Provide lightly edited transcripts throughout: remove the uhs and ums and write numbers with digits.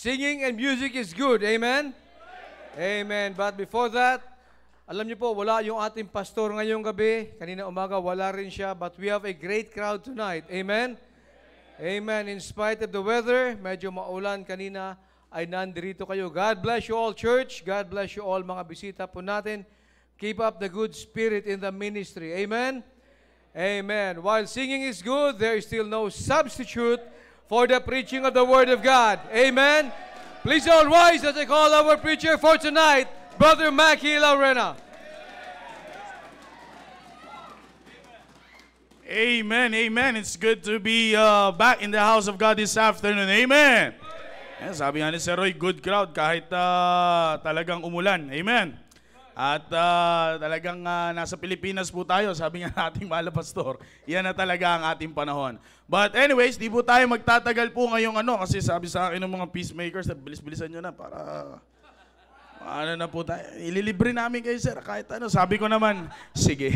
Singing and music is good. Amen? Amen. But before that, alam niyo po, wala yung ating pastor ngayong gabi. Kanina umaga, wala rin siya. But we have a great crowd tonight. Amen? Amen. In spite of the weather, medyo maulan kanina, ay nandirito kayo. God bless you all, church. God bless you all, mga bisita po natin. Keep up the good spirit in the ministry. Amen? Amen. While singing is good, there is still no substitute for the preaching of the Word of God. Amen. Please all rise as I call our preacher for tonight, Brother Mackie Laurena. Amen, amen. It's good to be back in the house of God this afternoon. Amen. Sabi nga ni Sir Roy, good crowd kahit talagang umulan. Amen. At talagang nasa Pilipinas po tayo, sabi nga nating mahal na pastor, yan na talaga ang ating panahon. But anyways, di po tayo magtatagal po ngayong kasi sabi sa akin ng mga peacemakers, bilis-bilisan nyo na para na po tayo. Ililibre namin kayo, sir, kahit ano. Sabi ko naman, sige.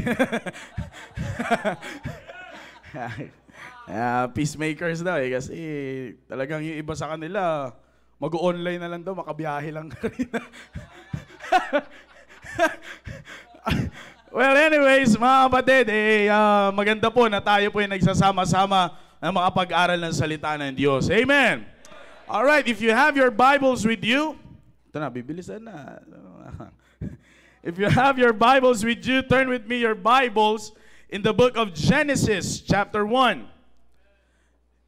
Peacemakers daw kasi talagang yung iba sa kanila, mag-online na lang daw, makabiyahe lang kanina. Well, anyways, mga kapatid, maganda po na tayo po ay nagsasama-sama ng mga pag-aral ng salita ng Diyos. Amen. Alright, if you have your Bibles with you, ito na, bibilisan na. If you have your Bibles with you, turn with me your Bibles in the book of Genesis, chapter 1.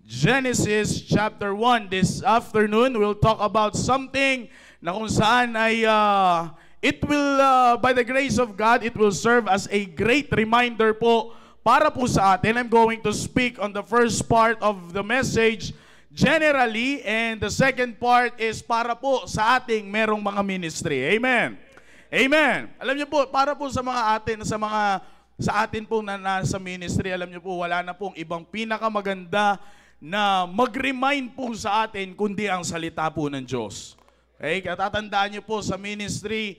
Genesis, chapter 1. This afternoon, we'll talk about something na kung saan ay it will, by the grace of God, it will serve as a great reminder po para po sa atin. I'm going to speak on the first part of the message generally, and the second part is para po sa ating merong mga ministry. Amen. Amen. Alam niyo po, para po sa mga atin, sa atin po na nasa ministry, alam niyo po, wala na pong ibang pinakamaganda na mag-remind po sa atin kundi ang salita po ng Diyos. Okay? Katatandaan niyo po sa ministry,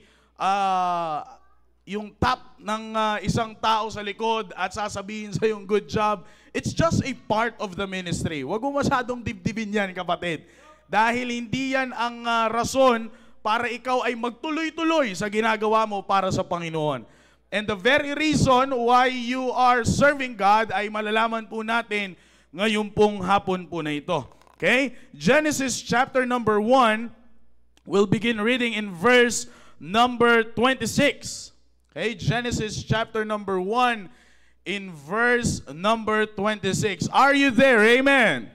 yung top ng isang tao sa likod at sasabihin sa yung good job, it's just a part of the ministry. Huwag mo masyadong dibdibin yan, kapatid. Dahil hindi yan ang rason para ikaw ay magtuloy-tuloy sa ginagawa mo para sa Panginoon. And the very reason why you are serving God ay malalaman po natin ngayon pong hapon po na ito. Okay? Genesis chapter number 1, we'll begin reading in verse number 26. Okay, Genesis chapter number 1 in verse number 26. Are you there? Amen.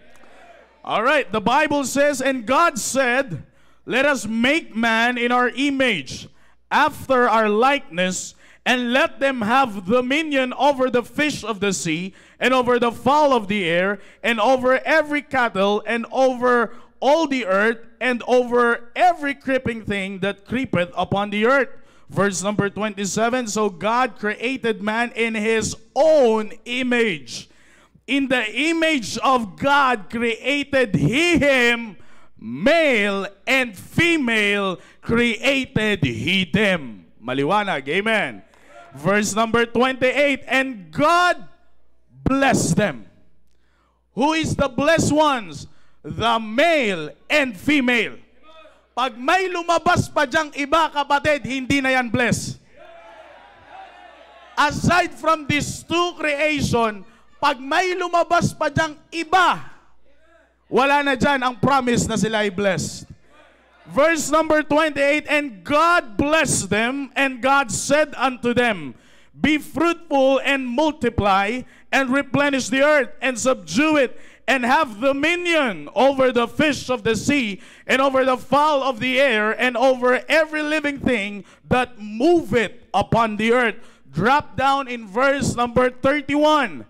All right, the Bible says, "And God said, let us make man in our image, after our likeness, and let them have dominion over the fish of the sea, and over the fowl of the air, and over every cattle, and over all the earth, and over every creeping thing that creepeth upon the earth." Verse number 27, "So God created man in his own image. In the image of God created he him, male and female created he them." Maliwanag, amen. Verse number 28, "And God blessed them." Who is the blessed ones? The male and female. Pag may lumabas pa diyang iba, kapatid, hindi na yan blessed. Aside from these two creation, pag may lumabas pa diyang iba, wala na dyan ang promise na sila ay blessed. Verse number 28, "And God blessed them, and God said unto them, Be fruitful and multiply, and replenish the earth, and subdue it, and have dominion over the fish of the sea, and over the fowl of the air, and over every living thing that moveth upon the earth." Drop down in verse number 31.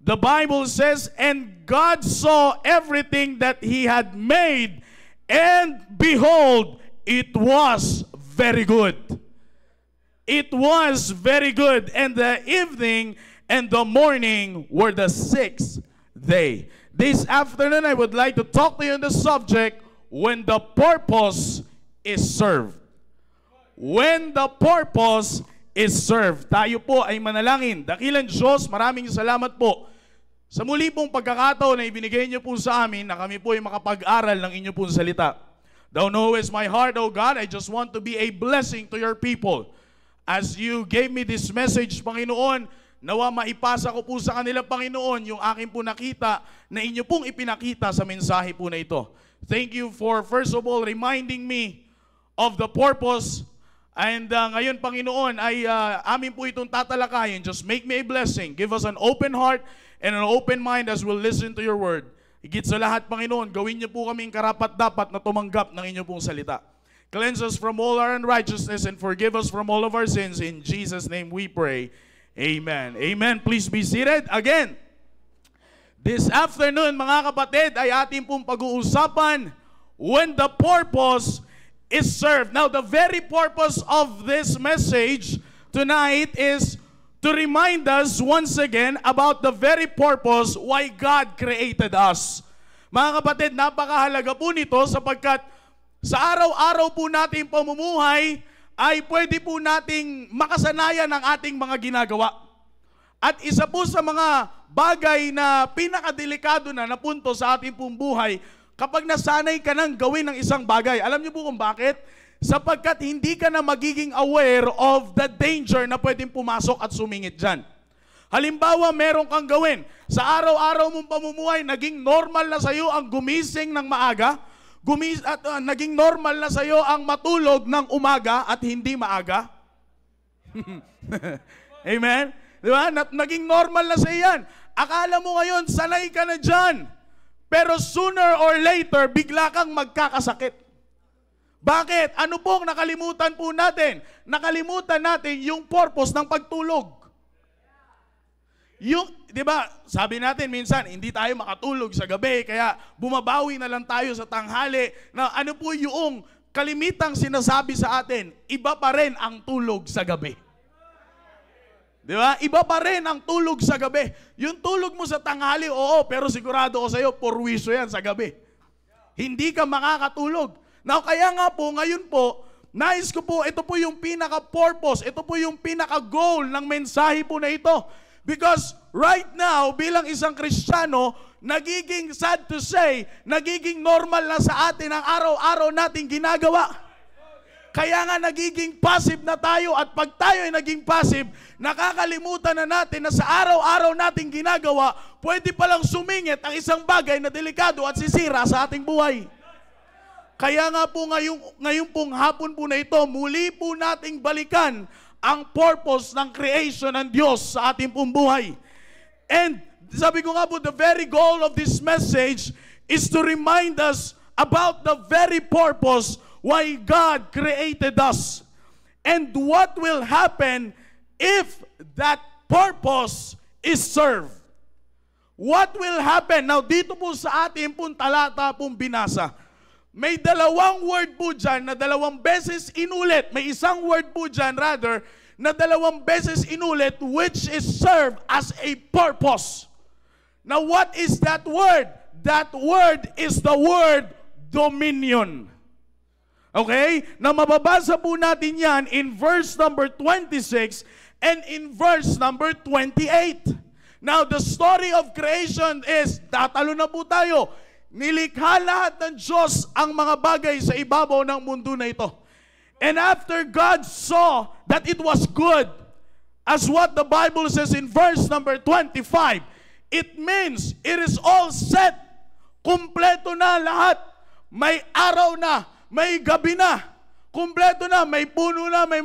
The Bible says, "And God saw everything that he had made, and behold, it was very good." It was very good. And the evening and the morning were the sixth day. This afternoon, I would like to talk to you on the subject, when the purpose is served. When the purpose is served. Tayo po ay manalangin. Dakilang Diyos, maraming salamat po sa muli pong pagkakataon na ibinigay niyo po sa amin na kami po ay makapag-aral ng inyo pong salita. Thou knowest my heart, O God. I just want to be a blessing to your people. As you gave me this message, Panginoon, nawa maipasa ko po sa kanila, Panginoon, yung aking po nakita na inyo pong ipinakita sa mensahe po na ito. Thank you for, first of all, reminding me of the purpose. And ngayon, Panginoon, ay amin po itong tatalakayin. Just make me a blessing. Give us an open heart and an open mind as we'll listen to your word. Higit sa lahat, Panginoon, gawin niyo po kaming karapat-dapat na tumanggap ng inyong pong salita. Cleanse us from all our unrighteousness and forgive us from all of our sins. In Jesus' name we pray. Amen. Amen. Please be seated. Again, this afternoon, mga kapatid, ay ating pong pag-uusapan when the purpose is served. Now, the very purpose of this message tonight is to remind us once again about the very purpose why God created us. Mga kapatid, napakahalaga po nito sapagkat sa araw-araw po nating pamumuhay ay pwede po nating makasanayan ang ating mga ginagawa. At isa po sa mga bagay na pinakadelikado na punto sa ating pong buhay, kapag nasanay ka nang gawin ng isang bagay. Alam niyo po kung bakit? Sapagkat hindi ka na magiging aware of the danger na pwedeng pumasok at sumingit dyan. Halimbawa, meron kang gawin. Sa araw-araw mong pamumuhay, naging normal na sa'yo ang gumising ng maaga, naging normal na sa'yo ang matulog ng umaga at hindi maaga. Amen? Di ba? Naging normal na sa'yo yan. Akala mo ngayon, sanay ka na dyan. Pero sooner or later, bigla kang magkakasakit. Bakit? Ano pong nakalimutan po natin? Nakalimutan natin yung purpose ng pagtulog. Yung, di ba, sabi natin minsan, hindi tayo makatulog sa gabi, kaya bumabawi na lang tayo sa tanghali. Na ano po yung kalimitang sinasabi sa atin? Iba pa rin ang tulog sa gabi. Di ba? Iba pa rin ang tulog sa gabi. Yung tulog mo sa tanghali, oo, pero sigurado ko sa iyo, purwiso yan sa gabi. Hindi ka makakatulog. Now, kaya nga po, ngayon po, nais ko po, ito po yung pinaka-purpose, ito po yung pinaka-goal ng mensahe po na ito. Because right now, bilang isang Kristiyano, nagiging sad to say, nagiging normal na sa atin ang araw-araw nating ginagawa. Kaya nga nagiging passive na tayo at pag tayo ay naging passive, nakakalimutan na natin na sa araw-araw nating ginagawa, pwede palang sumingit ang isang bagay na delikado at sisira sa ating buhay. Kaya nga po ngayong pong hapon po na ito, muli po nating balikan ang purpose ng creation ng Diyos sa ating pong buhay. And sabi ko nga po, the very goal of this message is to remind us about the very purpose why God created us. And what will happen if that purpose is served? What will happen? Now, dito po sa ating pong talata pong binasa, may dalawang word po dyan na dalawang beses inulit. May isang word po dyan, rather, na dalawang beses inulit, which is served as a purpose. Now, what is that word? That word is the word dominion. Okay? Na mababasa po natin yan in verse number 26 and in verse number 28. Now, the story of creation is, tatalo na po tayo, nilikha lahat ng Diyos ang mga bagay sa ibabaw ng mundo na ito. And after God saw that it was good, as what the Bible says in verse number 25, it means it is all set. Kumpleto na lahat. May araw na, may gabi na, kumpleto na, may puno na, may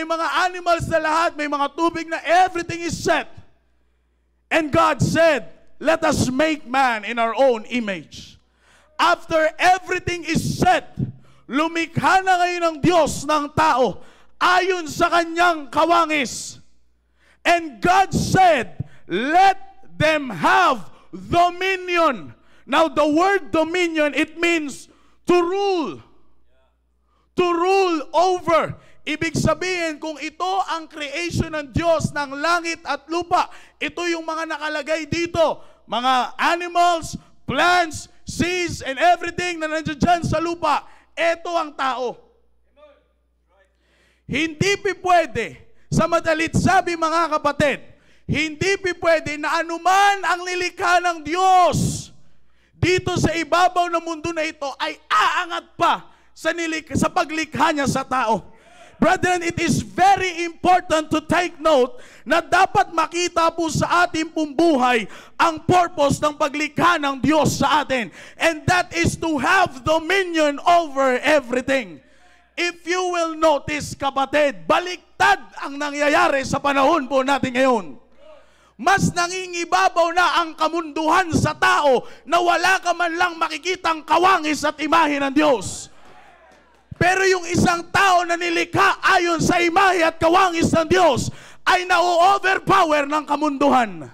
mga animals na lahat, may mga tubig na, everything is set. And God said, let us make man in our own image. After everything is set, lumikha na ngayon ng Diyos ng tao ayon sa kanyang kawangis. And God said, let them have dominion. Now, the word dominion, it means to rule. To rule over. Ibig sabihin, kung ito ang creation ng Diyos ng langit at lupa, ito yung mga nakalagay dito. Mga animals, plants, seas, and everything na nandiyan dyan sa lupa. Ito ang tao. Hindi pwede, sa madalit sabi mga kapatid, hindi pwede na anuman ang nilikha ng Diyos dito sa ibabaw ng mundo na ito ay aangat pa sa paglikha niya sa tao. Brethren, it is very important to take note na dapat makita po sa ating pong buhay ang purpose ng paglikha ng Diyos sa atin. And that is to have dominion over everything. If you will notice, kapatid, baliktad ang nangyayari sa panahon po natin ngayon. Mas nangingibabaw na ang kamunduhan sa tao na wala ka man lang makikitang kawangis at imahe ng Diyos. Pero yung isang tao na nilikha ayon sa imahe at kawangis ng Diyos ay na-overpower ng kamunduhan.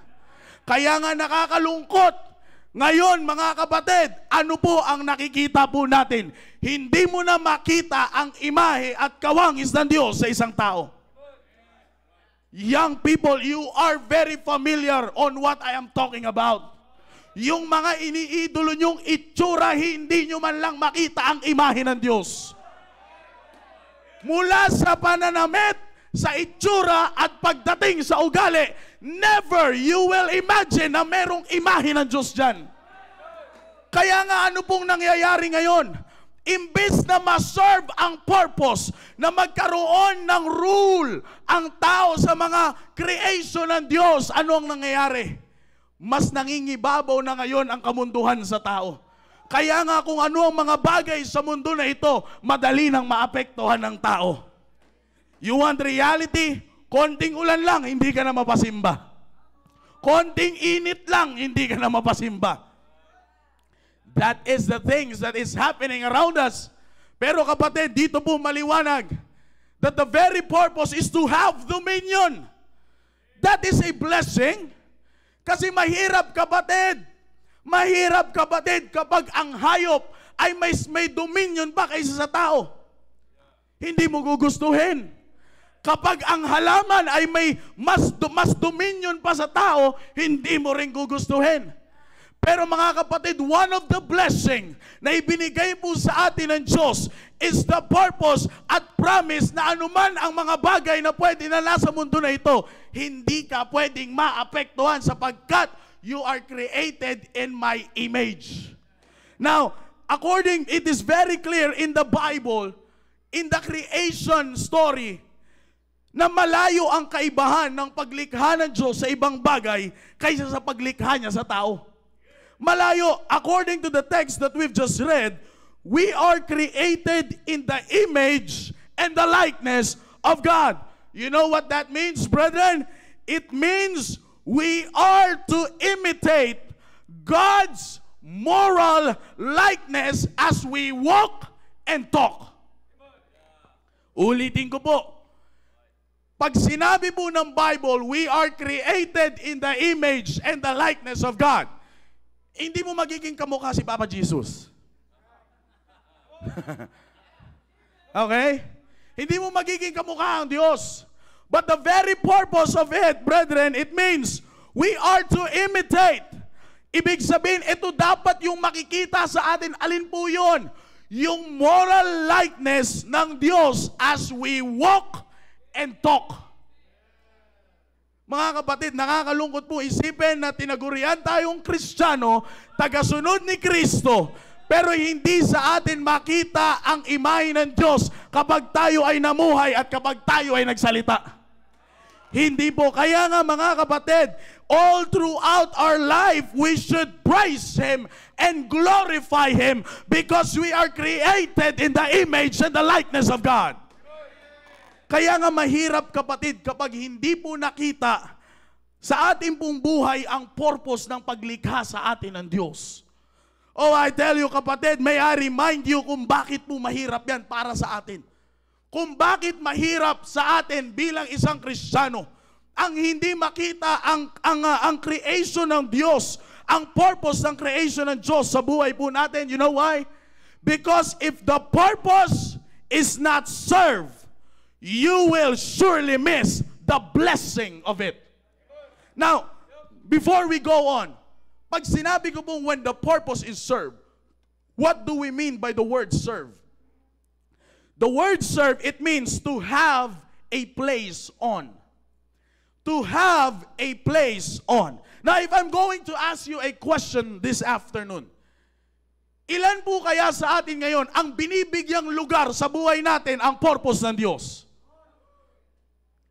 Kaya nga nakakalungkot. Ngayon mga kapatid, ano po ang nakikita po natin? Hindi mo na makita ang imahe at kawangis ng Diyos sa isang tao. Young people, you are very familiar on what I am talking about. Yung mga iniidolo nyong itsura, hindi nyo man lang makita ang imahe ng Diyos. Mula sa pananamit, sa itsura at pagdating sa ugali, never you will imagine na merong imahe ng Diyos dyan. Kaya nga ano pong nangyayari ngayon? Imbes na ma-serve ang purpose na magkaroon ng rule ang tao sa mga creation ng Diyos, ano ang nangyayari? Mas nangingibabaw na ngayon ang kamunduhan sa tao. Kaya nga kung ano ang mga bagay sa mundo na ito, madali nang maapektuhan ng tao. You want reality? Konting ulan lang, hindi ka na mapasimba. Konting init lang, hindi ka na mapasimba. That is the things that is happening around us. Pero kapatid, dito po maliwanag that the very purpose is to have dominion. That is a blessing. Kasi mahirap kapatid kapag ang hayop ay may dominion pa kaysa sa tao. Hindi mo gugustuhin. Kapag ang halaman ay may mas dominion pa sa tao, hindi mo rin gugustuhin. Pero mga kapatid, one of the blessing na ibinigay po sa atin ng Diyos is the purpose at promise na anuman ang mga bagay na pwede na nasa mundo na ito, hindi ka pwedeng maapektuhan sapagkat you are created in my image. Now, it is very clear in the Bible, in the creation story, na malayo ang kaibahan ng paglikha ng Diyos sa ibang bagay kaysa sa paglikha niya sa tao. Malayo, according to the text that we've just read, we are created in the image and the likeness of God. You know what that means, brethren? It means we are to imitate God's moral likeness as we walk and talk. Ulitin ko po. Pag sinabi po ng Bible, we are created in the image and the likeness of God. Hindi mo magiging kamukha si Papa Jesus. Okay? Hindi mo magiging kamukha ang Diyos. But the very purpose of it, brethren, it means we are to imitate. Ibig sabihin, ito dapat yung makikita sa atin. Alin po yun? Yung moral likeness ng Diyos as we walk and talk. Mga kapatid, nakakalungkot po isipin na tinagurian tayong Kristiyano, tagasunod ni Kristo, pero hindi sa atin makita ang imahe ng Diyos kapag tayo ay namuhay at kapag tayo ay nagsalita. Hindi po. Kaya nga mga kapatid, all throughout our life, we should praise Him and glorify Him because we are created in the image and the likeness of God. Kaya nga mahirap kapatid kapag hindi po nakita sa ating pong buhay ang purpose ng paglikha sa atin ng Diyos. Oh, I tell you kapatid, may I remind you kung bakit po mahirap yan para sa atin. Kung bakit mahirap sa atin bilang isang Kristiyano ang hindi makita ang creation ng Diyos, ang purpose ng creation ng Diyos sa buhay po natin. You know why? Because if the purpose is not served, you will surely miss the blessing of it. Now, before we go on, pag sinabi ko pong when the purpose is served, what do we mean by the word serve? The word serve, it means to have a place on. To have a place on. Now, if I'm going to ask you a question this afternoon, Ilan po kaya sa atin ngayon ang binibigyang lugar sa buhay natin ang purpose ng Diyos?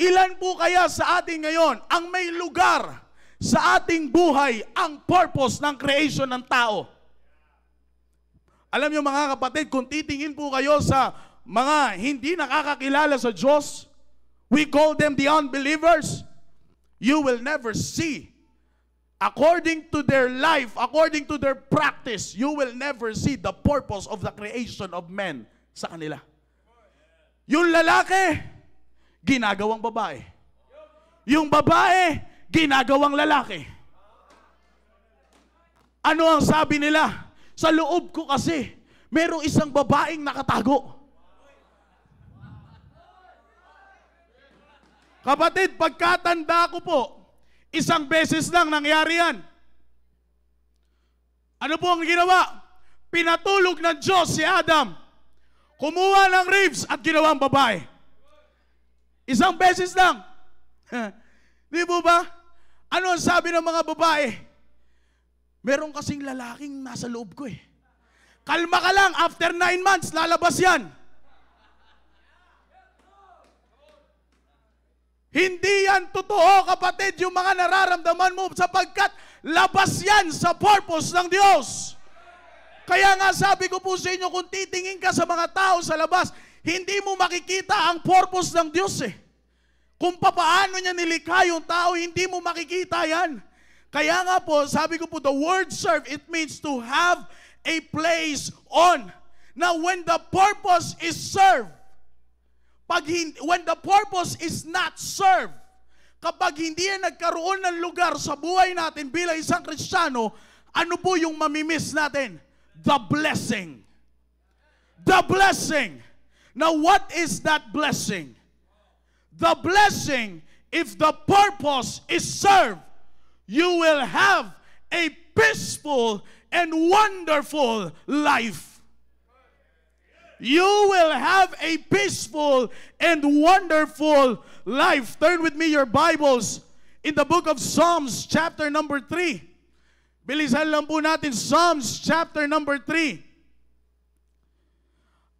Ilan po kaya sa atin ngayon ang may lugar sa ating buhay ang purpose ng creation ng tao? Alam niyo mga kapatid, kung titingin po kayo sa mga hindi nakakakilala sa Diyos, we call them the unbelievers, you will never see, according to their life, according to their practice, you will never see the purpose of the creation of men sa kanila. Yung lalaki, ginagawang babae. Yung babae, ginagawang lalaki. Ano ang sabi nila? Sa loob ko kasi, merong isang babaeng nakatago. Kapatid, pagkatanda ko po, isang beses lang nangyari yan. Ano po ang ginawa? Pinatulog ng Diyos si Adam. Kumuha ng ribs at ginawang babae. Isang beses lang. Di po ba? Ano ang sabi ng mga babae? Meron kasing lalaking nasa loob ko eh. Kalma ka lang, after 9 months, lalabas yan. Hindi yan totoo, kapatid, yung mga nararamdaman mo sapagkat labas yan sa purpose ng Diyos. Kaya nga sabi ko po sa inyo, kung titingin ka sa mga tao sa labas, hindi mo makikita ang purpose ng Diyos eh. Kung papaano niya nilikha yung tao, hindi mo makikita yan. Kaya nga po, sabi ko po, the word serve, it means to have a place on. Now, when the purpose is serve, when the purpose is not serve, kapag hindi yan nagkaroon ng lugar sa buhay natin bilang isang Kristiyano, ano po yung mamimiss natin? The blessing. The blessing. Now, what is that blessing? The blessing, if the purpose is serve, you will have a peaceful and wonderful life. You will have a peaceful and wonderful life. Turn with me your Bibles in the book of Psalms chapter number 3. Bilisan lang po natin Psalms chapter number 3.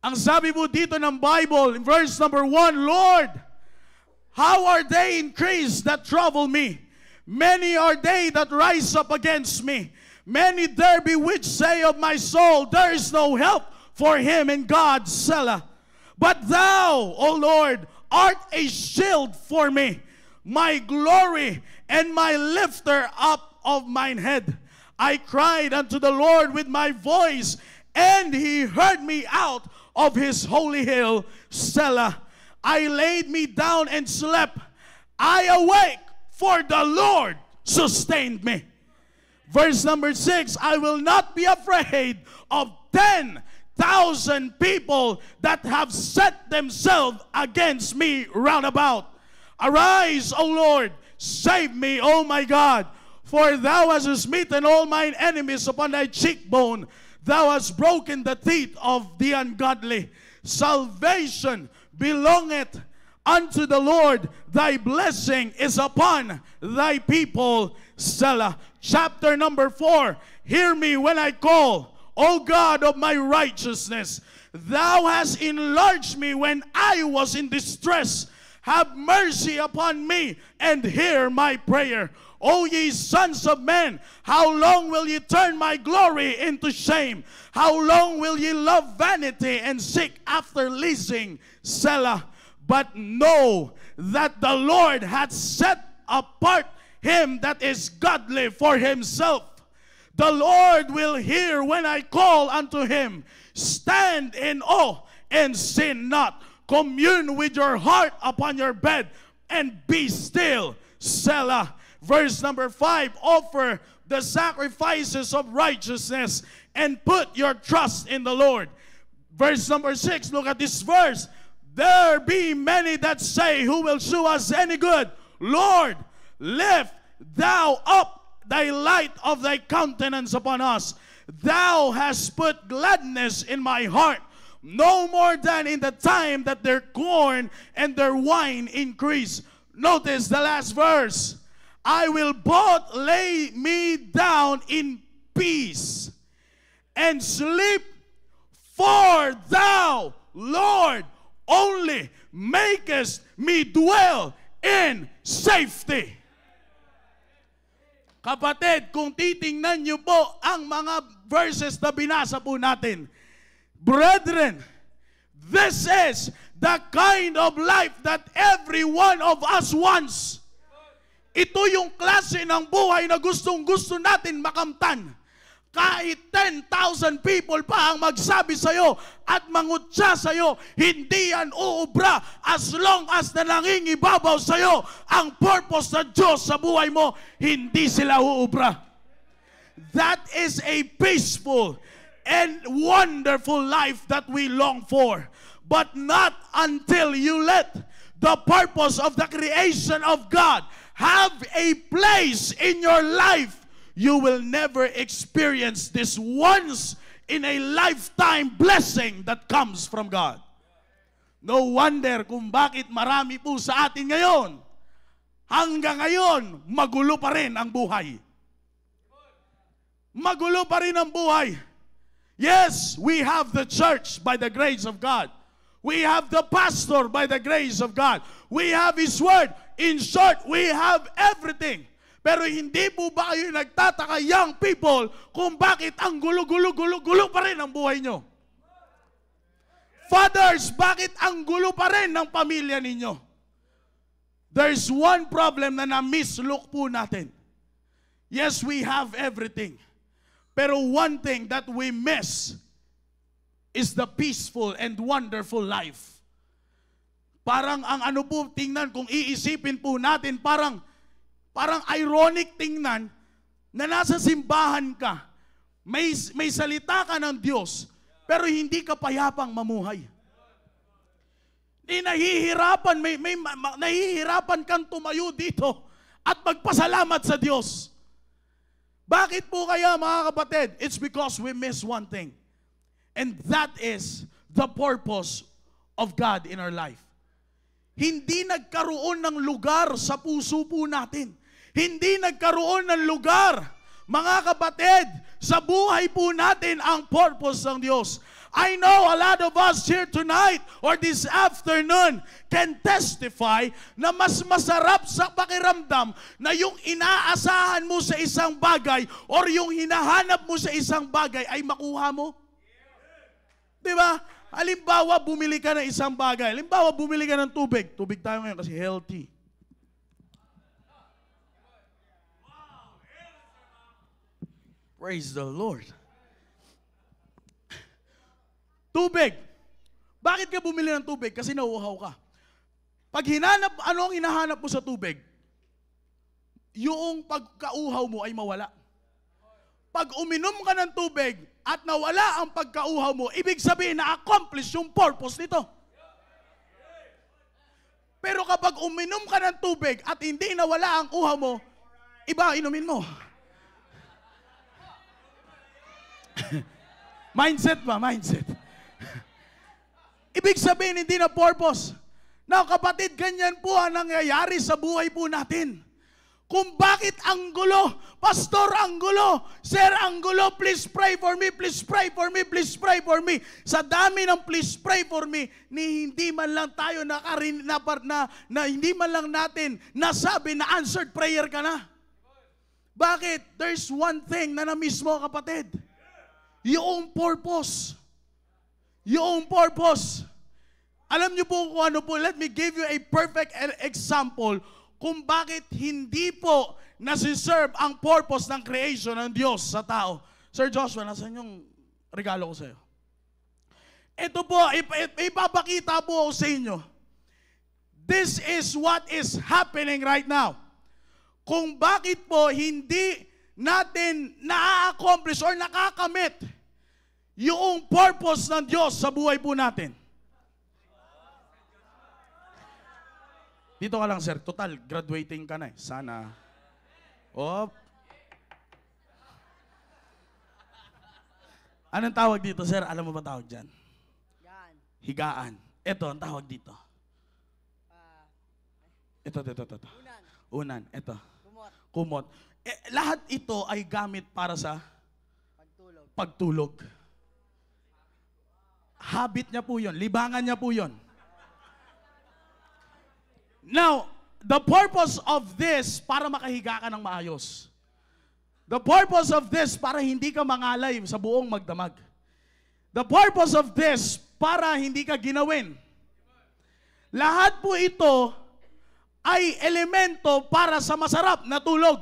Ang sabi po dito ng Bible in verse number 1, Lord, how are they increased that trouble me? Many are they that rise up against me. Many there be which say of my soul, there is no help for him in God, Selah. But thou, O Lord, art a shield for me, my glory and my lifter up of mine head. I cried unto the Lord with my voice, and he heard me out of his holy hill, Selah. I laid me down and slept. I awake, for the Lord sustained me. Verse number 6, I will not be afraid of 10,000 people that have set themselves against me round about. Arise, O Lord, save me, O my God, for thou hast smitten all mine enemies upon thy cheekbone. Thou hast broken the teeth of the ungodly. Salvation belongeth unto the Lord, thy blessing is upon thy people, Selah. Chapter number 4, hear me when I call, O God of my righteousness. Thou hast enlarged me when I was in distress. Have mercy upon me and hear my prayer. O ye sons of men, how long will ye turn my glory into shame? How long will ye love vanity and seek after leasing, Selah? But know that the Lord hath set apart him that is godly for himself. The Lord will hear when I call unto him. Stand in awe and sin not. Commune with your heart upon your bed and be still, Selah. Verse number 5, offer the sacrifices of righteousness and put your trust in the Lord. Verse number 6, look at this verse. There be many that say, who will shew us any good? Lord, lift thou up thy light of thy countenance upon us. Thou hast put gladness in my heart, no more than in the time that their corn and their wine increase. Notice the last verse. I will both lay me down in peace and sleep, for thou, Lord, only makest me dwell in safety. Kapatid, kung titingnan niyo po ang mga verses na binasa po natin, brethren, this is the kind of life that every one of us wants. Ito yung klase ng buhay na gustong-gusto natin makamtan. Kahit 10,000 people pa ang magsabi sa'yo at mangutya sa'yo, hindi yan uubra as long as na nangingibabaw sa'yo ang purpose ng Diyos sa buhay mo, hindi sila uubra. That is a peaceful and wonderful life that we long for. But not until you let the purpose of the creation of God have a place in your life. You will never experience this once in a lifetime blessing that comes from God. No wonder kung bakit marami po sa atin ngayon, hanggang ngayon, magulo pa rin ang buhay. Magulo pa rin ang buhay. Yes, we have the church by the grace of God. We have the pastor by the grace of God. We have His Word. In short, we have everything. Pero hindi po ba kayo nagtataka, young people, kung bakit ang gulo pa rin ang buhay nyo? Fathers, bakit ang gulo pa rin ng pamilya ninyo? There's one problem na na-mislook po natin. Yes, we have everything. Pero one thing that we miss is the peaceful and wonderful life. Parang ang ano po, tingnan, kung iisipin po natin, parang ironic tingnan na nasa simbahan ka, may salita ka ng Diyos, pero hindi ka payapang mamuhay. Nahihirapan, nahihirapan kang tumayo dito at magpasalamat sa Diyos. Bakit po kaya, mga kapatid? It's because we miss one thing. And that is the purpose of God in our life. Hindi nagkaroon ng lugar sa puso po natin. Hindi nagkaroon ng lugar, mga kapatid, sa buhay po natin ang purpose ng Diyos. I know a lot of us here tonight or this afternoon can testify na mas masarap sa pakiramdam na yung inaasahan mo sa isang bagay or yung hinahanap mo sa isang bagay ay makuha mo. Diba? Halimbawa, bumili ka ng isang bagay. Halimbawa, bumili ka ng tubig. Tubig tayo ngayon kasi healthy. Praise the Lord. Tubig. Bakit ka bumili ng tubig? Kasi nauuhaw ka. Pag ano ang hinahanap mo sa tubig? Yung pagkauhaw mo ay mawala. Pag uminom ka ng tubig at nawala ang pagkauhaw mo, ibig sabihin na-accomplish yung purpose nito. Pero kapag uminom ka ng tubig at hindi nawala ang uhaw mo, iba inumin mo. Mindset ba? Mindset. Ibig sabihin, hindi na purpose. Now, kapatid, ganyan po ang nangyayari sa buhay po natin. Kung bakit ang gulo, Pastor, ang gulo, Sir, ang gulo, please pray for me, please pray for me, please pray for me. Sa dami ng please pray for me, ni hindi man lang tayo hindi man lang natin nasabi na answered prayer ka na. Bakit? There's one thing na na-miss mo, kapatid. Yung purpose. Yung purpose. Alam niyo po kung ano po, let me give you a perfect example kung bakit hindi po nasiserve ang purpose ng creation ng Diyos sa tao. Sir Joshua, nasan yung regalo ko sa iyo? Ito po, ipapakita po ako sa inyo. This is what is happening right now. Kung bakit po hindi natin na-accomplish or nakakamit yung purpose ng Diyos sa buhay po natin. Dito ka lang, sir. Total, graduating ka na eh. Sana. Anong tawag dito, sir? Alam mo ba tawag dyan? Higaan. Higaan. Ito, ang tawag dito. Ito. Unan. Ito. Kumot. Kumot. Lahat ito ay gamit para sa Pagtulog. pagtulog. Habit niya po yun. Libangan niya po yun. Now, the purpose of this, para makahiga ka ng maayos. The purpose of this, para hindi ka mangalay sa buong magdamag. The purpose of this, para hindi ka ginawin. Lahat po ito ay elemento para sa masarap na tulog.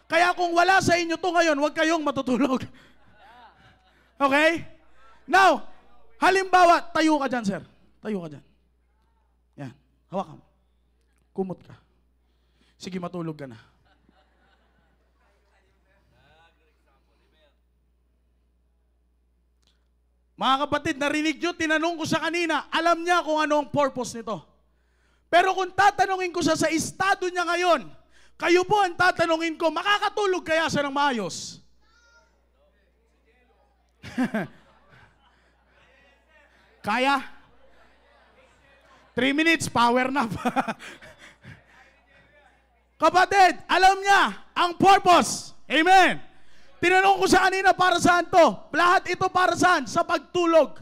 Kaya kung wala sa inyo to ngayon, huwag kayong matutulog. Okay? Now, halimbawa, tayo ka dyan, sir. Tayo ka dyan. Yan. Hawakan mo. Kumot ka. Sige, matulog ka na. Mga kapatid, narinig nyo, tinanong ko sa kanina, alam niya kung ano ang purpose nito. Pero kung tatanungin ko siya sa estado niya ngayon, kayo po ang tatanungin ko, makakatulog kaya siya ng maayos? Kaya? 3 minutes, power nap. Kapatid, alam niya ang purpose. Amen. Tinanong ko sa kanina, para saan to? Lahat ito para saan? Sa pagtulog.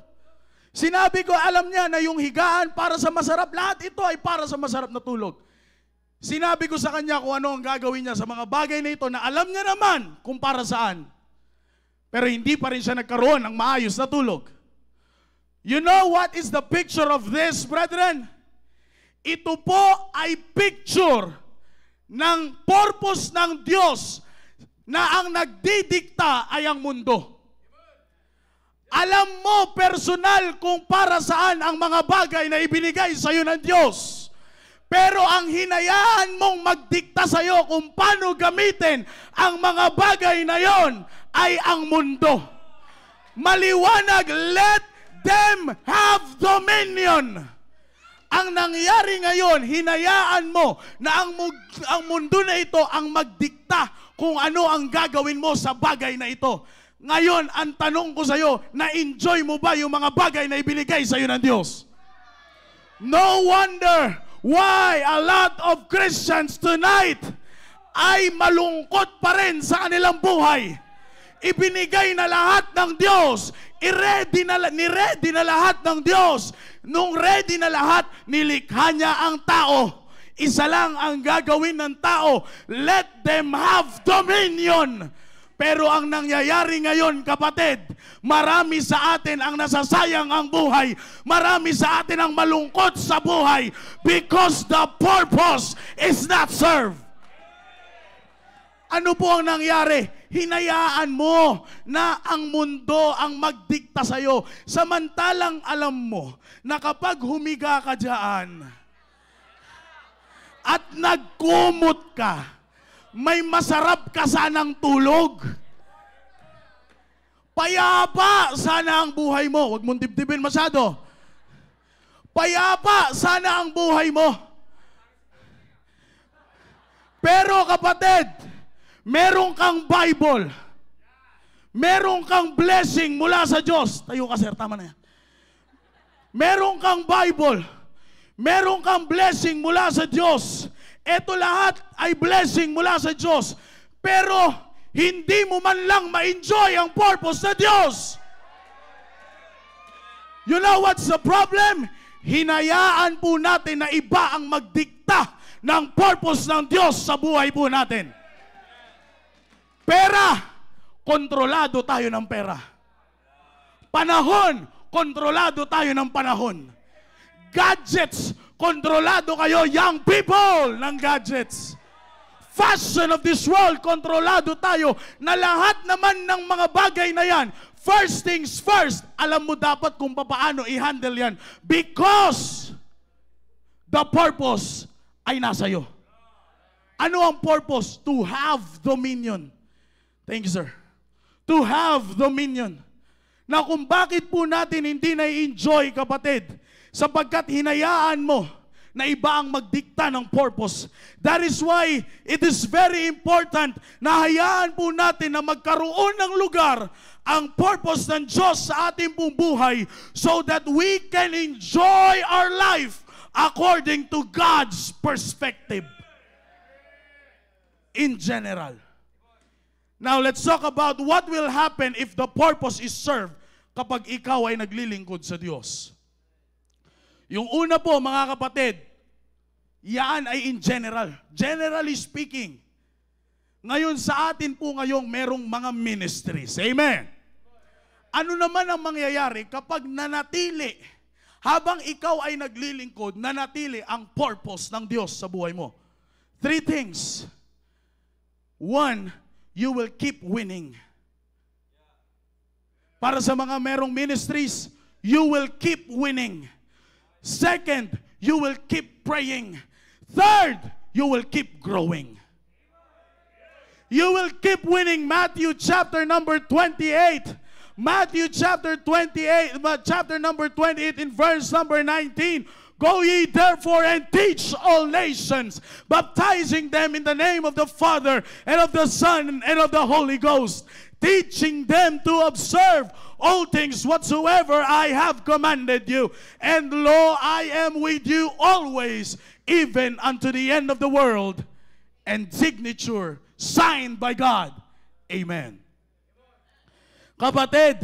Sinabi ko, alam niya na yung higaan para sa masarap, lahat ito ay para sa masarap na tulog. Sinabi ko sa kanya kung ano ang gagawin niya sa mga bagay na ito na alam niya naman kung para saan. Pero hindi pa rin siya nagkaroon ng maayos na tulog. You know what is the picture of this, brethren? Ito po ay picture ng purpose ng Diyos na ang nagdidikta ay ang mundo. Alam mo personal kung para saan ang mga bagay na ibinigay sa iyo ng Diyos. Pero ang hinayaan mong magdikta sa iyo kung paano gamitin ang mga bagay na yon ay ang mundo. Maliwanag, let them have dominion. Ang nangyari ngayon, hinayaan mo na ang mundo na ito ang magdikta kung ano ang gagawin mo sa bagay na ito. Ngayon, ang tanong ko sa iyo, na-enjoy mo ba yung mga bagay na ibinigay sa iyo ng Diyos? No wonder why a lot of Christians tonight ay malungkot pa rin sa kanilang buhay. Ibinigay na lahat ng Diyos. Ni-ready na lahat ng Diyos. Nung ready na lahat, nilikha niya ang tao. Isa lang ang gagawin ng tao. Let them have dominion. Pero ang nangyayari ngayon, kapatid, marami sa atin ang nasasayang ang buhay. Marami sa atin ang malungkot sa buhay because the purpose is not served. Ano po ang nangyari? Hinayaan mo na ang mundo ang magdikta sa iyo. Samantalang alam mo na kapag humiga ka dyan at nagkumot ka, may masarap ka sanang tulog. Payapa sana ang buhay mo. Huwag mong dibdibin masyado. Payapa sana ang buhay mo. Pero kapatid, meron kang Bible. Meron kang blessing mula sa Diyos. Tayo ka, sir. Tama na yan. Meron kang Bible. Meron kang blessing mula sa Diyos. Ito lahat ay blessing mula sa Diyos. Pero hindi mo man lang ma-enjoy ang purpose sa Diyos. You know what's the problem? Hinayaan po natin na iba ang magdikta ng purpose ng Diyos sa buhay po natin. Pera, kontrolado tayo ng pera. Panahon, kontrolado tayo ng panahon. Gadgets, kontrolado kayo, young people, ng gadgets. Fashion of this world, kontrolado tayo, na lahat naman ng mga bagay na yan, first things first, alam mo dapat kung paano i-handle yan. Because the purpose ay nasa iyo. Ano ang purpose? To have dominion. Thank you, sir. To have dominion. Na kung bakit po natin hindi na-enjoy, kapatid, sapagkat hinayaan mo na iba ang magdikta ng purpose. That is why it is very important na hayaan po natin na magkaroon ng lugar ang purpose ng Diyos sa ating pong buhay so that we can enjoy our life according to God's perspective. In general. Now, let's talk about what will happen if the purpose is served kapag ikaw ay naglilingkod sa Diyos. Yung una po, mga kapatid, yan ay in general. Generally speaking, ngayon sa atin po ngayong merong mga ministries. Amen. Ano naman ang mangyayari kapag nanatili, habang ikaw ay naglilingkod, nanatili ang purpose ng Diyos sa buhay mo? 3 things. 1, you will keep winning. Para sa mga merong ministries, you will keep winning. Second, you will keep praying. Third, you will keep growing. You will keep winning. Matthew chapter number 28. Matthew chapter 28, chapter number 28 in verse number 19. Go ye therefore and teach all nations, baptizing them in the name of the Father and of the Son and of the Holy Ghost, teaching them to observe all things whatsoever I have commanded you. And lo, I am with you always, even unto the end of the world. And signature signed by God. Amen. Kapatid,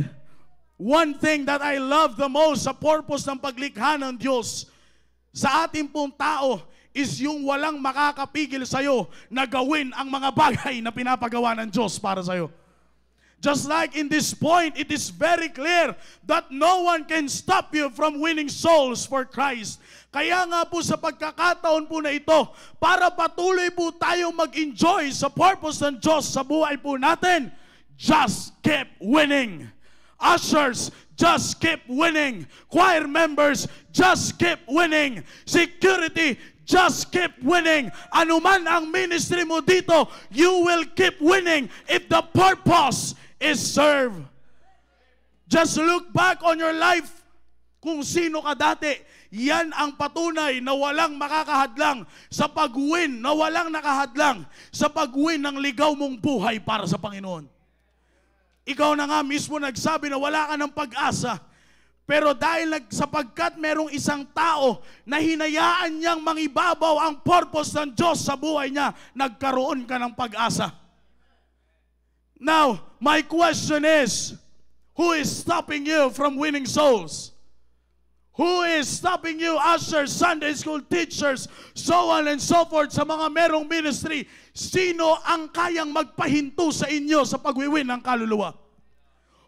one thing that I love the most sa purpose ng paglikha ng Diyos sa ating pong tao is yung walang makakapigil sa'yo na gawin ang mga bagay na pinapagawa ng Diyos para sa'yo. Just like in this point, it is very clear that no one can stop you from winning souls for Christ. Kaya nga po sa pagkakataon po na ito, para patuloy po tayong mag-enjoy sa purpose ng Diyos sa buhay po natin, just keep winning. Ushers, just keep winning. Choir members, just keep winning. Security, just keep winning. Anuman ang ministry mo dito, you will keep winning if the purpose is served. Just look back on your life. Kung sino ka dati, yan ang patunay na walang makakahadlang sa pag-win, na walang nakahadlang sa pag-win ng ligaw mong buhay para sa Panginoon. Ikaw na nga mismo nagsabi na wala ka ng pag-asa. Pero dahil sapagkat merong isang tao na hinayaan niyang mangibabaw ang purpose ng Diyos sa buhay niya, nagkaroon ka ng pag-asa. Now, my question is, who is stopping you from winning souls? Who is stopping you, ushers, Sunday school teachers, so on and so forth, sa mga merong ministry? Sino ang kayang magpahinto sa inyo sa pagwiwin ng kaluluwa?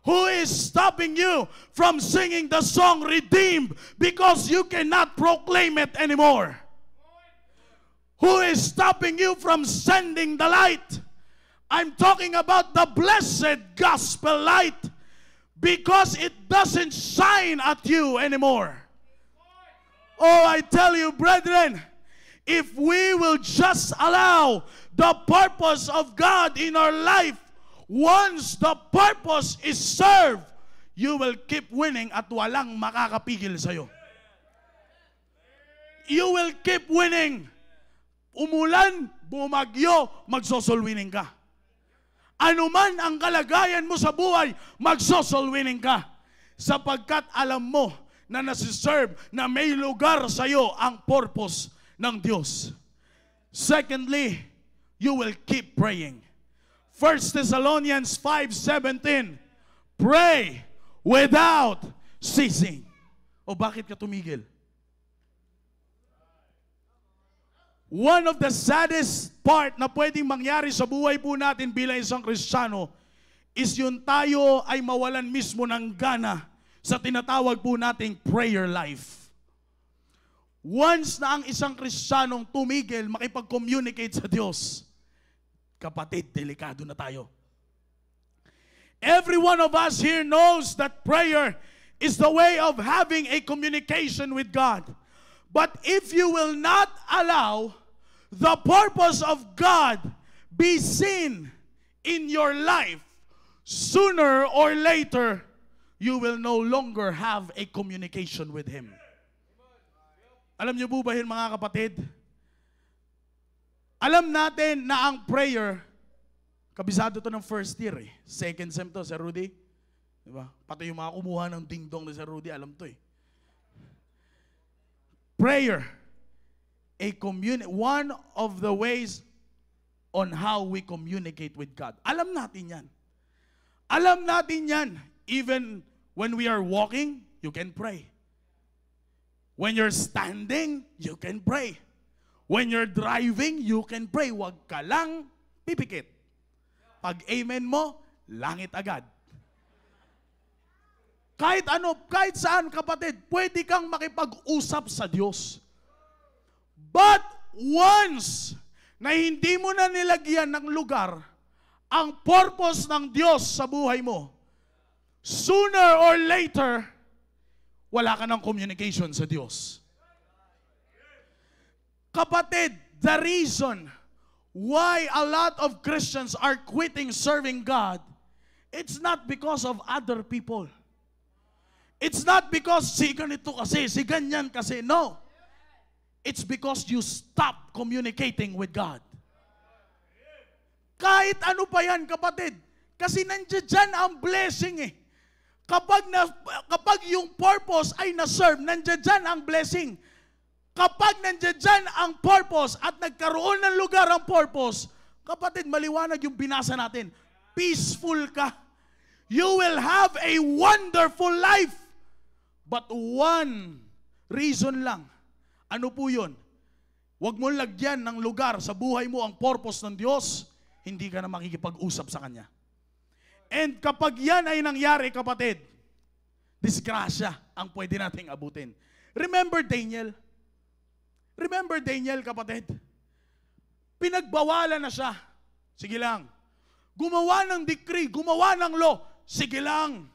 Who is stopping you from singing the song Redeemed because you cannot proclaim it anymore? Who is stopping you from sending the light? I'm talking about the blessed gospel light, because it doesn't shine at you anymore. Oh, I tell you, brethren, if we will just allow the purpose of God in our life, once the purpose is served, you will keep winning at walang makakapigil sa'yo. You will keep winning. Umulan, bumagyo, magsosol winning ka. Anuman ang kalagayan mo sa buhay, magsosol winning ka. Sapagkat alam mo na nasiserve, na may lugar sa iyo ang purpose ng Diyos. Secondly, you will keep praying. 1 Thessalonians 5:17, pray without ceasing. O bakit ka tumigil? One of the saddest part na pwedeng mangyari sa buhay po natin bilang isang Kristiyano is yung tayo ay mawalan mismo ng gana sa tinatawag po nating prayer life. Once na ang isang Kristiyanong tumigil makipag-communicate sa Diyos, kapatid, delikado na tayo. Every one of us here knows that prayer is the way of having a communication with God. But if you will not allow the purpose of God be seen in your life, sooner or later, you will no longer have a communication with Him. Alam niyo po ba yun, mga kapatid? Alam natin na ang prayer, kabisado to ng first year eh. Second sem to, Sir Rudy. Diba? Pati yung mga kumuha ng ding-dong ni Sir Rudy, alam to eh. Prayer, one of the ways on how we communicate with God. Alam natin yan. Alam natin yan. Even when we are walking, you can pray. When you're standing, you can pray. When you're driving, you can pray. Huwag ka lang pipikit. Pag amen mo, langit agad. Kahit ano, kahit saan kapatid, pwede kang makipag-usap sa Diyos. But once na hindi mo na nilagyan ng lugar ang purpose ng Diyos sa buhay mo, sooner or later, wala ka ng communication sa Diyos. Kapatid, the reason why a lot of Christians are quitting serving God, it's not because of other people. It's not because si ganito kasi, si ganyan kasi. No. It's because you stop communicating with God. Kahit ano pa yan, kapatid. Kasi nandiyan ang blessing eh. Kapag yung purpose ay na-serve, nandiyan ang blessing. Kapag nandiyan ang purpose at nagkaroon ng lugar ang purpose, kapatid, maliwanag yung binasa natin. Peaceful ka. You will have a wonderful life. But one reason lang. Ano po yun? Huwag mo lagyan ng lugar sa buhay mo ang purpose ng Diyos, hindi ka na makikipag-usap sa Kanya. And kapag yan ay nangyari, kapatid, disgrasya ang pwede nating abutin. Remember Daniel? Remember Daniel, kapatid? Pinagbawalan na siya. Sige lang. Gumawa ng decree, gumawa ng law. Sige lang.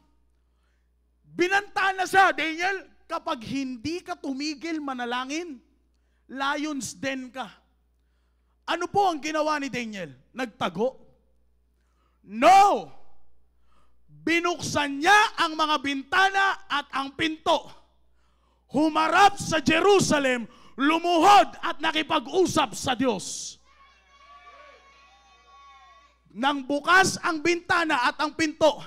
Binanta na siya, Daniel, kapag hindi ka tumigil manalangin, lions den ka. Ano po ang ginawa ni Daniel? Nagtago? No! Binuksan niya ang mga bintana at ang pinto. Humarap sa Jerusalem, lumuhod at nakipag-usap sa Diyos. Nang bukas ang bintana at ang pinto,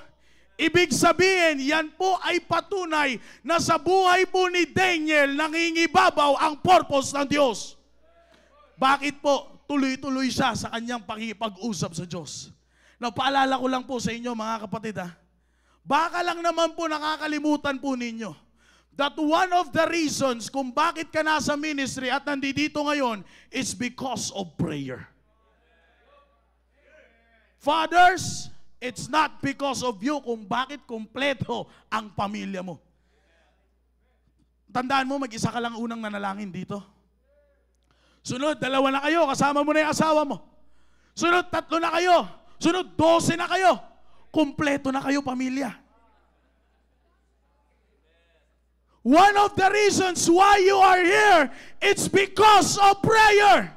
ibig sabihin, yan po ay patunay na sa buhay po ni Daniel nangingibabaw ang purpose ng Diyos. Bakit po? Tuloy-tuloy siya sa kanyang pakikipag-usap sa Diyos. Now, paalala ko lang po sa inyo mga kapatid baka lang naman po nakakalimutan po ninyo that one of the reasons kung bakit ka nasa ministry at nandito ngayon is because of prayer. Fathers, it's not because of you kung bakit kumpleto ang pamilya mo. Tandaan mo, mag-isa ka lang unang nanalangin dito. Sunod, 2 na kayo, kasama mo na yung asawa mo. Sunod, 3 na kayo. Sunod, 12 na kayo. Kumpleto na kayo, pamilya. One of the reasons why you are here, it's because of prayer.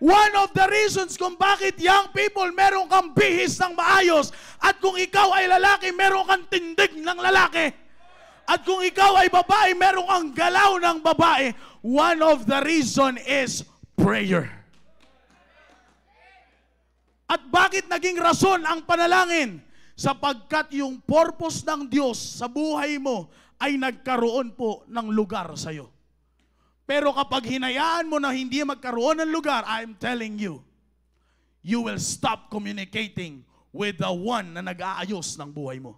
One of the reasons kung bakit young people, meron kang bihis ng maayos. At kung ikaw ay lalaki, meron kang tindig ng lalaki. At kung ikaw ay babae, meron kang galaw ng babae. One of the reason is prayer. At bakit naging rason ang panalangin? Sapagkat yung purpose ng Diyos sa buhay mo ay nagkaroon po ng lugar sa iyo. Pero kapag hinayaan mo na hindi magkaroon ng lugar, I'm telling you, you will stop communicating with the one na nag-aayos ng buhay mo.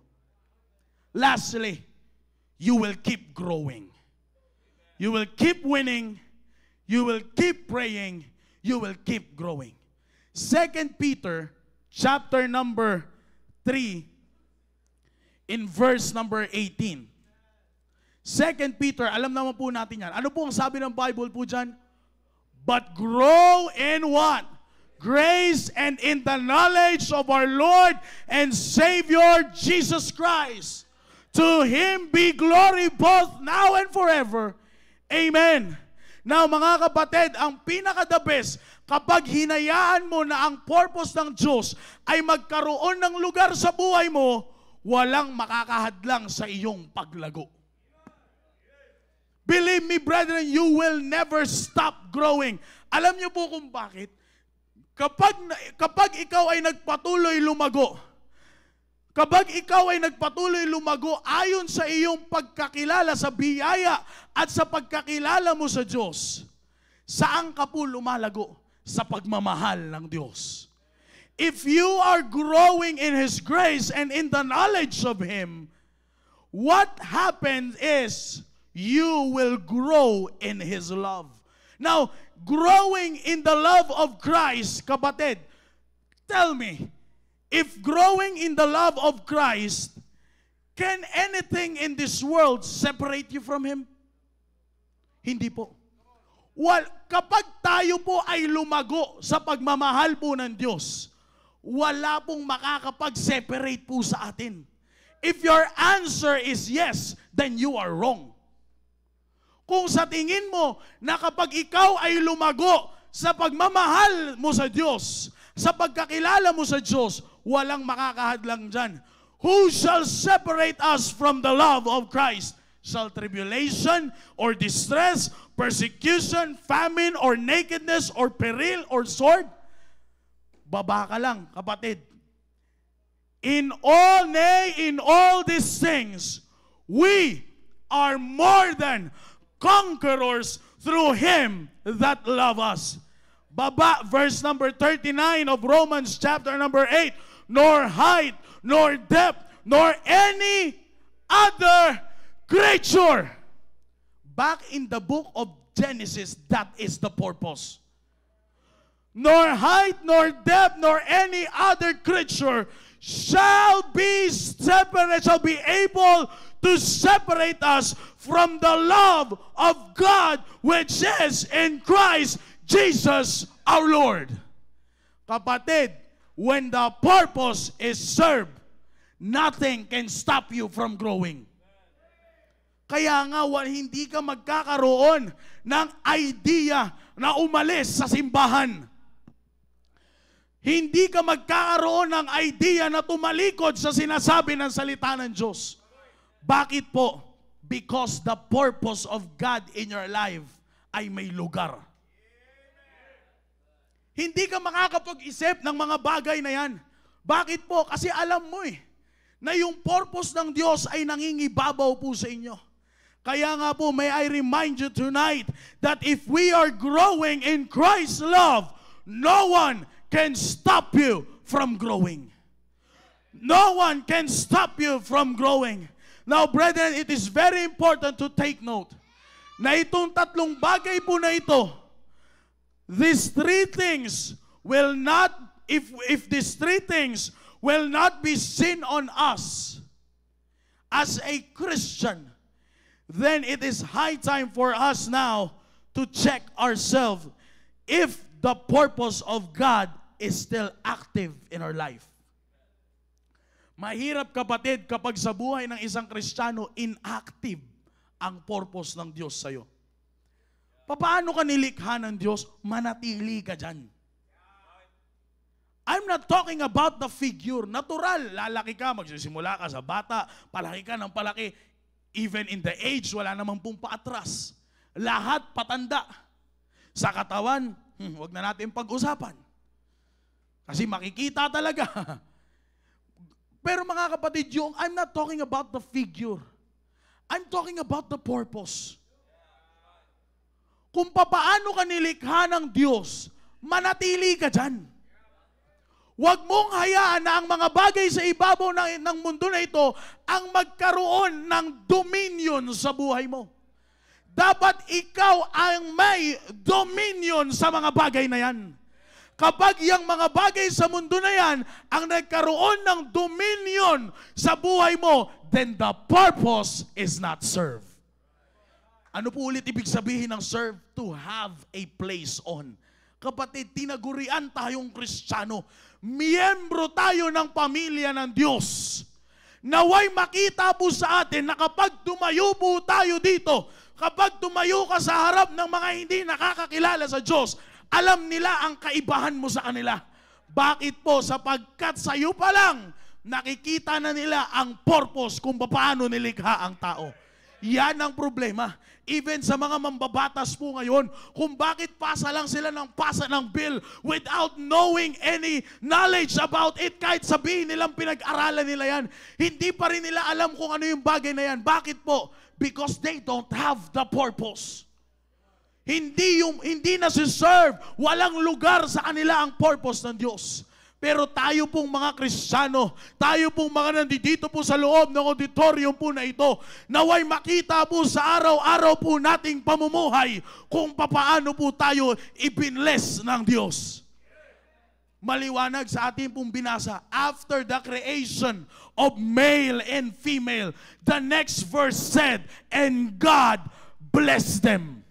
Lastly, you will keep growing. You will keep winning. You will keep praying. You will keep growing. 2 Peter chapter number 3 in verse number 18. 2 Peter, alam naman po natin yan. Ano po ang sabi ng Bible po dyan? But grow in what? Grace and in the knowledge of our Lord and Savior Jesus Christ. To Him be glory both now and forever. Amen. Now mga kapatid, ang pinaka-the best, kapag hinayaan mo na ang purpose ng Diyos ay magkaroon ng lugar sa buhay mo, walang makakahadlang sa iyong paglago. Believe me, brethren, you will never stop growing. Alam niyo po kung bakit? Kapag ikaw ay nagpatuloy lumago, ayon sa iyong pagkakilala sa biyaya at sa pagkakilala mo sa Diyos, saan ka po lumalago? sa pagmamahal ng Diyos. If you are growing in His grace and in the knowledge of Him, what happens is you will grow in His love. Now, growing in the love of Christ, kapatid, tell me, if growing in the love of Christ, can anything in this world separate you from Him? Hindi po. Well, kapag tayo po ay lumago sa pagmamahal po ng Diyos, wala pong makakapag-separate po sa atin. If your answer is yes, then you are wrong. Kung sa tingin mo na kapag ikaw ay lumago sa pagmamahal mo sa Diyos, sa pagkakilala mo sa Diyos, walang makakahadlang dyan. Who shall separate us from the love of Christ? Shall tribulation or distress, persecution, famine, or nakedness, or peril, or sword? Baba ka lang, kapatid. In all these things, we are more than conquerors through Him that love us. Baba, verse number 39 of Romans chapter number 8. Nor height, nor depth, nor any other creature. Back in the book of Genesis, that is the purpose. Nor height, nor depth, nor any other creature shall be able to separate us from the love of God which is in Christ Jesus our Lord. Kapatid, when the purpose is served, nothing can stop you from growing. Kaya nga, hindi ka magkakaroon ng idea na umalis sa simbahan. Hindi ka magkakaroon ng idea na tumalikod sa sinasabi ng salita ng Diyos. Bakit po? Because the purpose of God in your life ay may lugar. Hindi ka makakapag-isip ng mga bagay na yan. Bakit po? Kasi alam mo na yung purpose ng Diyos ay nangingibabaw po sa inyo. Kaya nga po, may I remind you tonight that if we are growing in Christ's love, no one can stop you from growing. No one can stop you from growing. Now, brethren, it is very important to take note na itong tatlong bagay po na ito, these three things will not, if these three things will not be seen on us as a Christian, then it is high time for us now to check ourselves if the purpose of God is still active in our life. Mahirap, kapatid, kapag sa buhay ng isang Kristiyano, inactive ang purpose ng Diyos sa'yo. Paano ka nilikha ng Diyos? Manatili ka dyan. I'm not talking about the figure. Natural, lalaki ka, magsisimula ka sa bata, palaki ka ng palaki. Even in the age, wala namang pong paatras. Lahat patanda. Sa katawan, wag na natin pag-usapan. Kasi makikita talaga. Pero mga kapatid, I'm not talking about the figure. I'm talking about the purpose. Kung papaano ka nilikha ng Diyos, manatili ka dyan. Huwag mong hayaan na ang mga bagay sa ibabaw ng mundo na ito ang magkaroon ng dominion sa buhay mo. Dapat ikaw ang may dominion sa mga bagay na yan. Kapag yung mga bagay sa mundo na yan ang nagkaroon ng dominion sa buhay mo, then the purpose is not served. Ano po ulit ibig sabihin ng serve? To have a place on. Kapatid, tinagurian tayong Kristiyano. Miyembro tayo ng pamilya ng Diyos. Naway makita po sa atin na kapag tumayo po tayo dito, kapag tumayo ka sa harap ng mga hindi nakakakilala sa Diyos, alam nila ang kaibahan mo sa kanila. Bakit po? Sapagkat sa iyo pa lang, nakikita na nila ang purpose kung paano nilikha ang tao. Yan ang problema. Even sa mga mambabatas po ngayon, kung bakit pasa lang sila ng pasa ng bill without knowing any knowledge about it, kahit sabihin nilang pinag-aralan nila yan, hindi pa rin nila alam kung ano yung bagay na yan. Bakit po? Because they don't have the purpose. Hindi na si-serve. Walang lugar sa kanila ang purpose ng Diyos. Pero tayo pong mga Kristiyano, tayo pong mga nandito po sa loob ng auditorium po na ito, naway makita po sa araw-araw po nating pamumuhay kung papaano po tayo ibinless ng Diyos. Maliwanag sa ating pong binasa, after the creation of male and female, the next verse said, and God blessed them.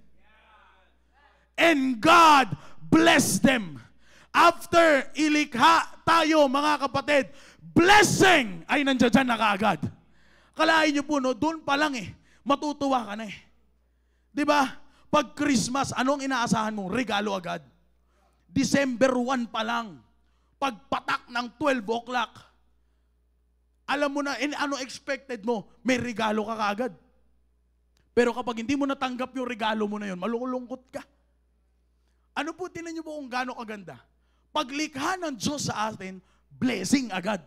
And God blessed them. After ilikha tayo, mga kapatid, blessing ay nandiyan na kaagad. Kalahin niyo po, no, doon pa lang matutuwa ka na Di ba? Pag Christmas, anong inaasahan mo? Regalo agad. December 1 pa lang, pagpatak ng 12 o'clock, alam mo na, ano expected mo? May regalo ka kaagad. Pero kapag hindi mo natanggap yung regalo mo na yun, malulungkot ka. Ano po, tinan niyo po kung gaano kaganda. Paglikha ng Diyos sa atin, blessing agad.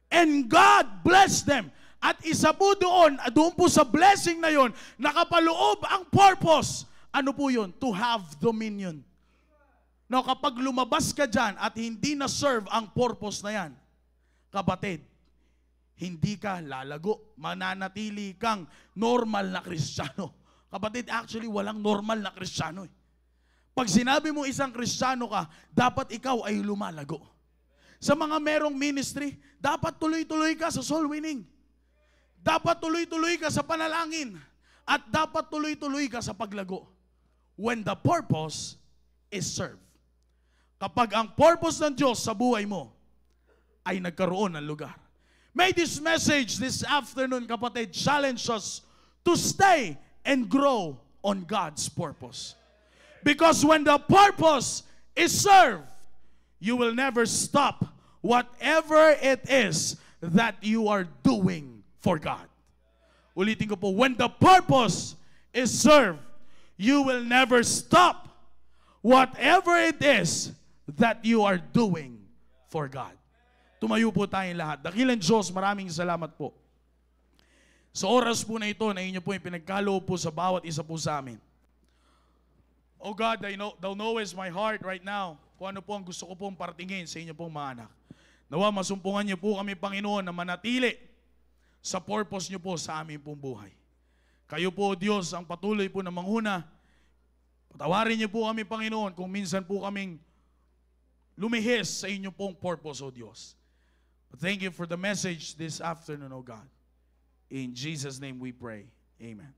And God blessed them. At isa po doon po sa blessing na yon, nakapaloob ang purpose. Ano po yun? To have dominion. No, kapag lumabas ka dyan at hindi na-serve ang purpose na yan, kapatid, hindi ka lalago. Mananatili kang normal na Kristiyano. Kapatid, actually, walang normal na Kristiyano Pag sinabi mo isang Kristiyano ka, dapat ikaw ay lumalago. Sa mga merong ministry, dapat tuloy-tuloy ka sa soul winning. Dapat tuloy-tuloy ka sa panalangin. At dapat tuloy-tuloy ka sa paglago. When the purpose is served. Kapag ang purpose ng Diyos sa buhay mo ay nagkaroon ng lugar. May this message this afternoon, kapatid, challenge us to stay and grow on God's purpose. Because when the purpose is served, you will never stop whatever it is that you are doing for God. Ulitin ko po, when the purpose is served, you will never stop whatever it is that you are doing for God. Tumayo po tayong lahat. Dakilang Diyos, maraming salamat po. Sa oras po na ito, na inyo po yung pinagkaloob po sa bawat isa po sa amin. Oh God, Thou knowest my heart right now, kung ano po ang gusto ko pong paratingin sa inyo pong mga anak. Nawa, masumpungan niyo po kami, Panginoon, na manatili sa purpose niyo po sa aming pong buhay. Kayo po, Diyos, ang patuloy po na manghuna. Patawarin niyo po kami, Panginoon, kung minsan po kaming lumihis sa inyo pong purpose, O Diyos. But thank you for the message this afternoon, O God. In Jesus' name we pray. Amen.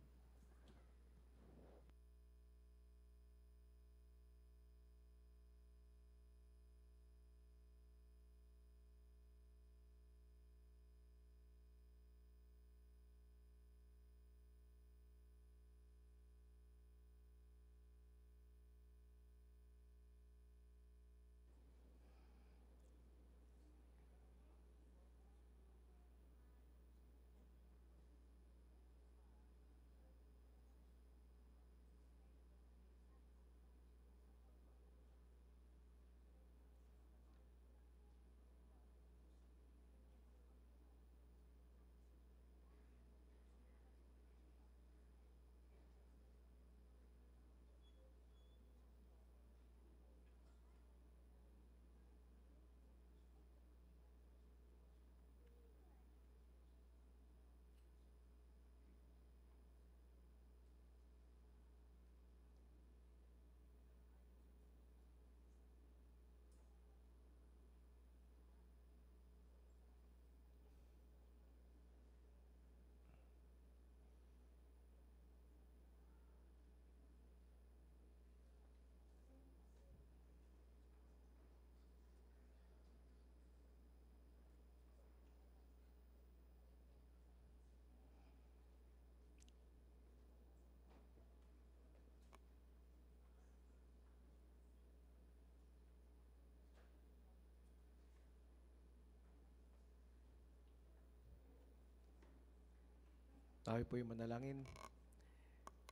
Tayo po yung manalangin.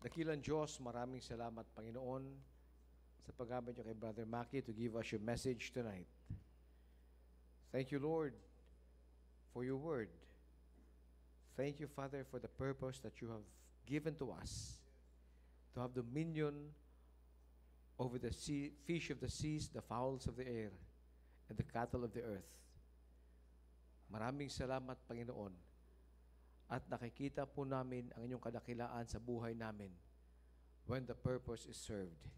Dakilang Diyos, maraming salamat, Panginoon, sa paggamit niyo kay Brother Maki to give us your message tonight. Thank you, Lord, for your word. Thank you, Father, for the purpose that you have given to us. to have dominion over the sea, fish of the seas, the fowls of the air, and the cattle of the earth. Maraming salamat, Panginoon. At nakikita po namin ang inyong kadakilaan sa buhay namin when the purpose is served.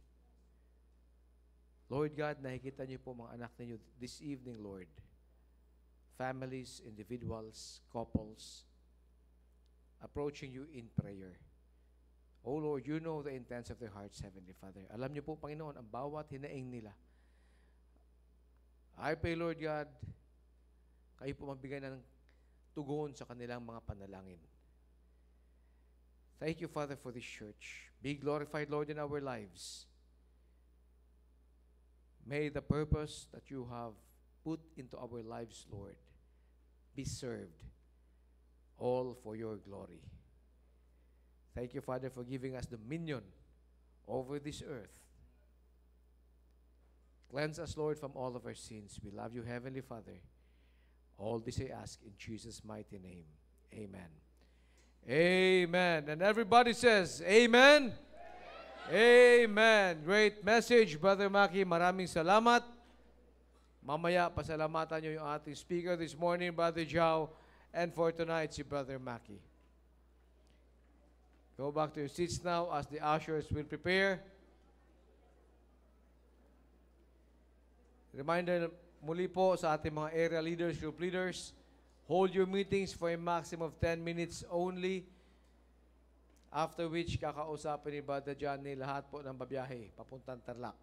Lord God, nakikita niyo po mga anak ninyo this evening, Lord. Families, individuals, couples, approaching you in prayer. Oh Lord, you know the intents of their hearts, Heavenly Father. Alam niyo po, Panginoon, ang bawat hinaing nila. I pray, Lord God, kayo po magbigay ng tugon sa kanilang mga panalangin. Thank you, Father, for this church. Be glorified, Lord, in our lives. May the purpose that you have put into our lives, Lord, be served, all for your glory. Thank you, Father, for giving us dominion over this earth. Cleanse us, Lord, from all of our sins. We love you, Heavenly Father. All this I ask in Jesus' mighty name. Amen. Amen. And everybody says, Amen. Amen. Great message, Brother Maki. Maraming salamat. Mamaya, pasalamatan nyo yung ating speaker this morning, Brother Jao, and for tonight, si Brother Maki. Go back to your seats now as the ushers will prepare. Reminder muli po sa ating mga area leaders, group leaders, hold your meetings for a maximum of 10 minutes only. After which, kakausapin ni Brother Johnny lahat po ng babiyahe papuntang Tarlac.